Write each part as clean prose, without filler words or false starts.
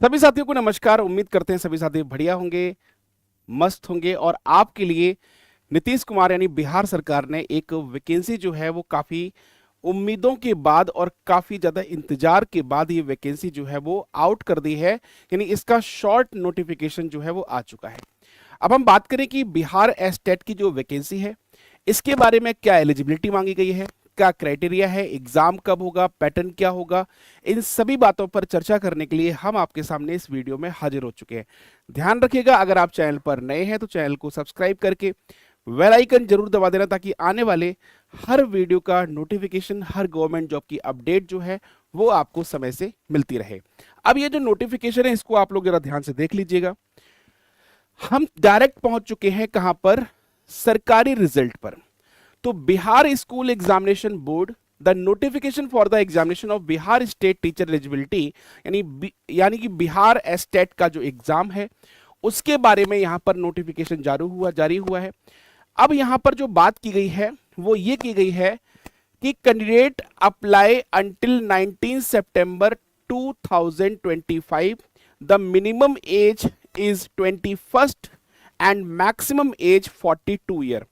सभी साथियों को नमस्कार। उम्मीद करते हैं सभी साथी बढ़िया होंगे, मस्त होंगे। और आपके लिए नीतीश कुमार यानी बिहार सरकार ने एक वैकेंसी जो है वो काफी उम्मीदों के बाद और काफी ज्यादा इंतजार के बाद ये वैकेंसी जो है वो आउट कर दी है। यानी इसका शॉर्ट नोटिफिकेशन जो है वो आ चुका है। अब हम बात करें कि बिहार एस्टेट की जो वैकेंसी है इसके बारे में क्या एलिजिबिलिटी मांगी गई है, क्या क्राइटेरिया है, एग्जाम कब होगा, पैटर्न क्या होगा, इन सभी बातों पर चर्चा करने के लिए हम आपके सामने इस वीडियो में हाजिर हो चुके हैं। ध्यान रखिएगा, अगर आप चैनल पर नए हैं तो चैनल को सब्सक्राइब करके बेल आइकन जरूर दबा देना ताकि आने वाले हर वीडियो का नोटिफिकेशन, हर गवर्नमेंट जॉब की अपडेट जो है वो आपको समय से मिलती रहे। अब ये जो नोटिफिकेशन है इसको आप लोग जरा ध्यान से देख लीजिएगा। हम डायरेक्ट पहुंच चुके हैं कहां पर, सरकारी रिजल्ट पर। तो Bihar school examination board the notification for the examination of Bihar state teacher eligibility यानी कि बिहार एस्टेट का जो एग्जाम है उसके बारे में यहां पर नोटिफिकेशन जारी हुआ है। अब यहां पर जो बात की गई है वो ये की गई है कि candidate apply until 19 September 2025। The minimum age is 21 and maximum age 42 year.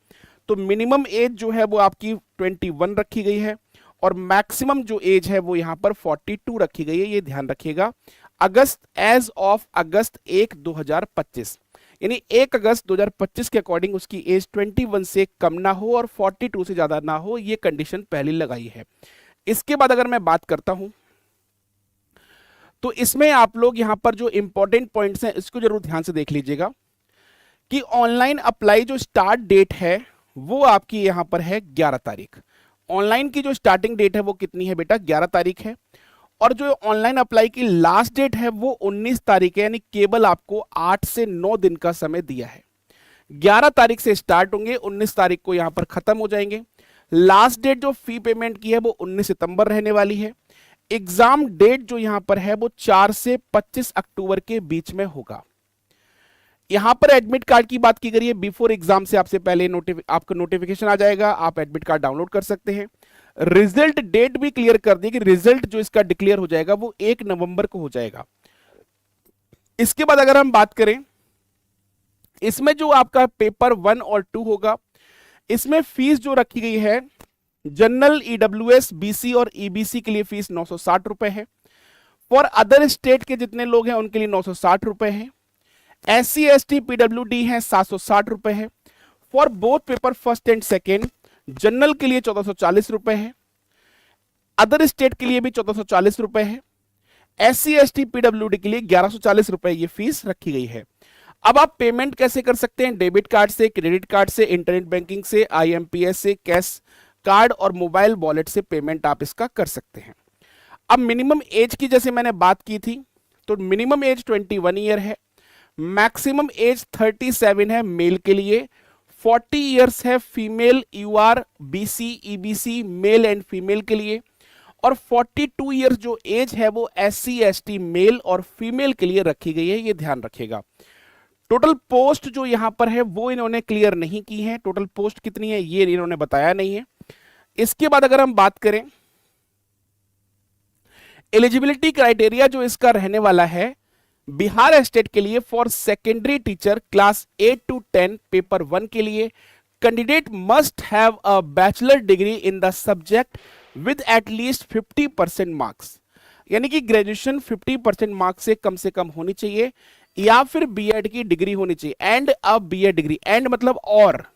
तो मिनिमम एज जो है वो आपकी 21 रखी गई है और मैक्सिमम जो एज है वो यहां पर 42 रखी गई है। ये ध्यान रखिएगा। अगस्त एज ऑफ अगस्त 1 2025 यानी 1 अगस्त 2025 के अकॉर्डिंग उसकी एज 21 से कम ना हो और 42 से ज्यादा ना हो, ये कंडीशन पहले लगाई है। इसके बाद अगर मैं बात करता हूं तो इसमें आप लोग यहां पर जो इंपॉर्टेंट पॉइंट्स हैं इसको जरूर ध्यान से देख लीजिएगा कि ऑनलाइन अप्लाई जो स्टार्ट डेट है वो आपकी यहां पर है 11 तारीख। ऑनलाइन की जो स्टार्टिंग डेट है वो कितनी है बेटा, 11 तारीख है। और जो ऑनलाइन अप्लाई की लास्ट डेट है वो 19 तारीख है, यानी केवल आपको 8 से 9 दिन का समय दिया है। 11 तारीख से स्टार्ट होंगे, 19 तारीख को यहां पर खत्म हो जाएंगे। लास्ट डेट जो फी पेमेंट की है वो 19 सितंबर रहने वाली है। एग्जाम डेट जो यहां पर है वो 4 से 25 अक्टूबर के बीच में होगा। यहां पर एडमिट कार्ड की बात की गई है। बिफोर एग्जाम से आपसे पहले आपका नोटिफिकेशन आ जाएगा, आप एडमिट कार्ड डाउनलोड कर सकते हैं। रिजल्ट डेट भी क्लियर कर दी कि रिजल्ट जो इसका डिक्लेयर हो जाएगा वो 1 नवंबर को हो जाएगा। इसके बाद अगर हम बात करें इसमें जो आपका पेपर 1 और 2 होगा, इसमें फीस जो रखी गई है जनरल, ईडब्ल्यूएस, बीसी और ईबीसी के लिए फीस 960 रुपए है। फॉर अदर स्टेट के जितने लोग हैं उनके लिए 960 रुपए है। SC ST PWD है 760 रुपए है। For both paper first and second, general के लिए 1440 रुपए है, अदर स्टेट के लिए भी 1440 रुपए है, SC ST PWD के लिए 1140 रुपए ये फीस रखी गई है। अब आप पेमेंट कैसे कर सकते हैं, डेबिट कार्ड से, क्रेडिट कार्ड से, इंटरनेट बैंकिंग से, IMPS से, कैश कार्ड और मोबाइल वॉलेट से पेमेंट आप इसका कर सकते हैं। अब मिनिमम एज की जैसे मैंने बात की थी तो मिनिमम एज 21 ईयर है, मैक्सिमम एज 37 है मेल के लिए, 40 इयर्स है female UR BC EBC male and female के लिए, और 42 इयर्स जो एज है वो SC ST मेल और फीमेल के लिए रखी गई है। ये ध्यान रखिएगा। टोटल पोस्ट जो यहां पर है वो इन्होंने क्लियर नहीं की है, टोटल पोस्ट कितनी है ये इन्होंने बताया नहीं है। इसके बाद अगर हम बात करें एलिजिबिलिटी क्राइटेरिया जो इसका रहने वाला है बिहार स्टेट के लिए, for secondary teacher class 8 to 10 paper 1 के लिए candidate must have a bachelor degree in the subject with at least 50% marks, यानी कि ग्रेजुएशन 50% मार्क्स से कम होनी चाहिए या फिर बीएड की डिग्री होनी चाहिए। And a BEd degree, and मतलब और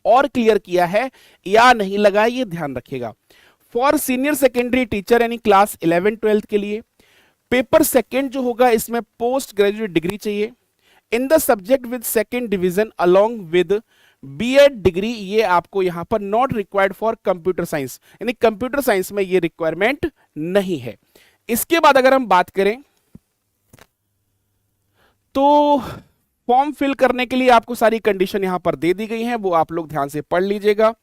क्लियर किया है या नहीं लगा, ये ध्यान रखिएगा। फॉर सीनियर सेकेंडरी टीचर यानी क्लास 11 12 के लिए पेपर सेकेंड जो होगा इसमें पोस्ट ग्रेजुएट डिग्री चाहिए in the subject with second division along with BEd degree, ये आपको यहां पर not required for computer science, यानी कंप्यूटर साइंस में ये रिक्वायरमेंट नहीं है। इसके बाद अगर हम बात करें तो फॉर्म फिल करने के लिए आपको सारी कंडीशन यहां पर दे दी गई हैं, वो आप लोग ध्यान से पढ़ लीजिएगा।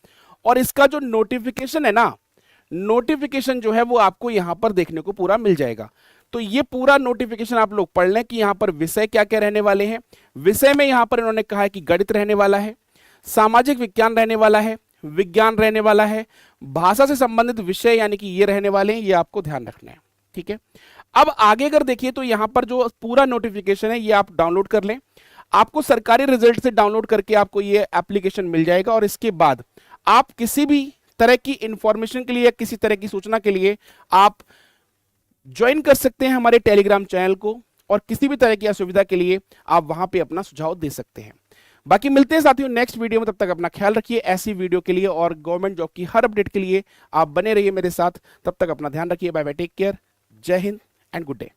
और इसका जो नोटिफिकेशन है ना, नोटिफिकेशन जो है वो आपको यहां पर देखने को पूरा मिल जाएगा। तो ये पूरा नोटिफिकेशन आप लोग पढ़ लें कि यहां पर विषय क्या क्या रहने वाले हैं। विषय में यहां पर इन्होंने कहा है कि गणित रहने वाला है, सामाजिक विज्ञान रहने वाला है, विज्ञान रहने वाला है, भाषा से संबंधित विषय यानी कि ये रहने वाले हैं, ये आपको ध्यान रखना है। ठीक है। अब आगे अगर देखिए तो यहां पर जो पूरा नोटिफिकेशन है ये आप डाउनलोड कर लें। आपको सरकारी रिजल्ट से डाउनलोड करके आपको ये एप्लीकेशन मिल जाएगा और इसके बाद आप किसी भी तरह की इंफॉर्मेशन के लिए या किसी तरह की सूचना के लिए आप ज्वाइन कर सकते हैं हमारे टेलीग्राम चैनल को, और किसी भी तरह की असुविधा के लिए आप वहां पे अपना सुझाव दे सकते हैं। बाकी मिलते हैं साथियों नेक्स्ट वीडियो में, तब तक अपना ख्याल रखिए। ऐसी वीडियो के लिए और गवर्नमेंट जॉब की हर अपडेट के लिए आप बने रहिए मेरे साथ। तब तक अपना ध्यान रखिए। बाय बाय, टेक केयर, जय हिंद एंड गुड डे।